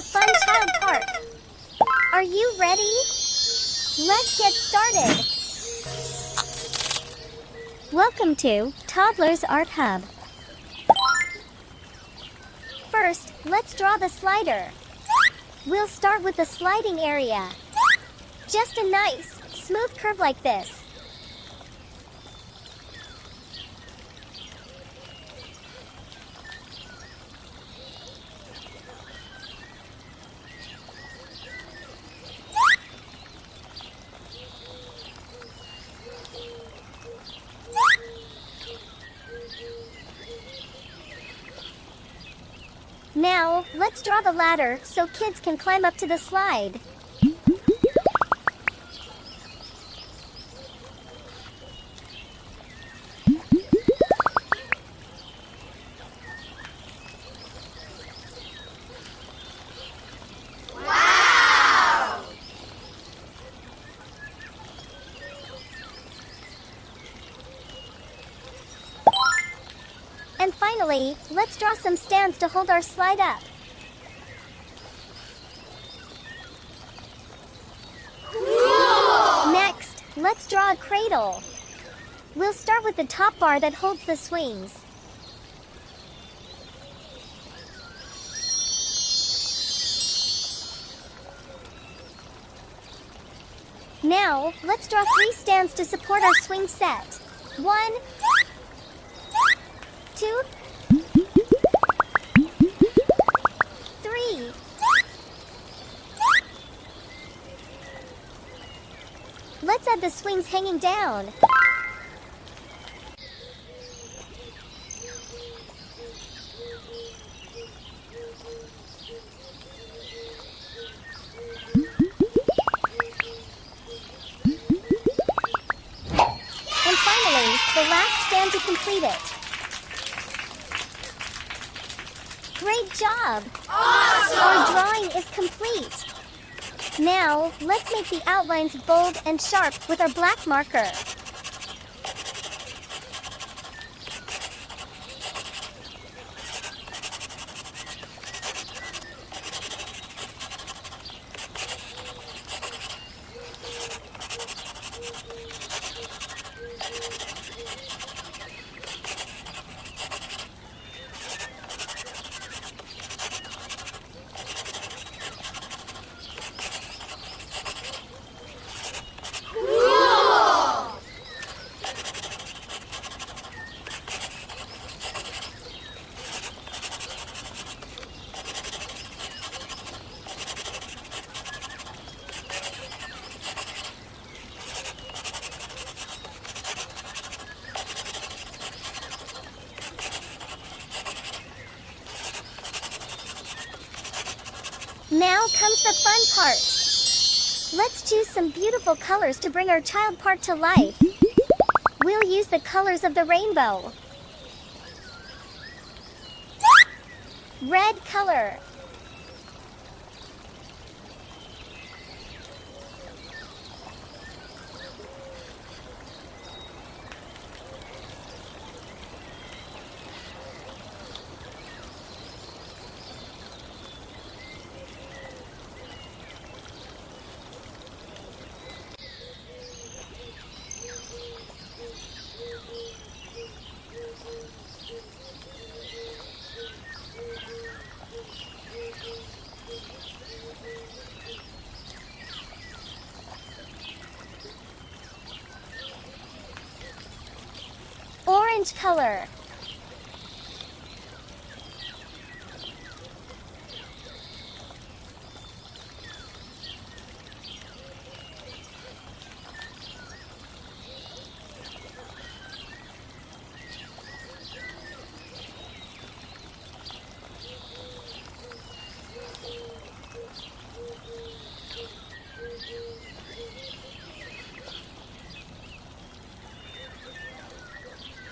a fun child park. Are you ready? Let's get started. Welcome to Toddlers Art Hub. First, let's draw the slider. We'll start with the sliding area. Just a nice, smooth curve like this. Now, let's draw the ladder so kids can climb up to the slide. Wow! And finally, let's draw some stands to hold our slide up. Cool! Next, let's draw a cradle. We'll start with the top bar that holds the swings. Now, let's draw 3 stands to support our swing set. 1, 2, 3. Let's add the swings hanging down. And finally, the last stand to complete it. Great job! Awesome! Our drawing is complete. Now, let's make the outlines bold and sharp with our black marker. Now comes the fun part. Let's choose some beautiful colors to bring our child park to life. We'll use the colors of the rainbow. Red color. Orange color.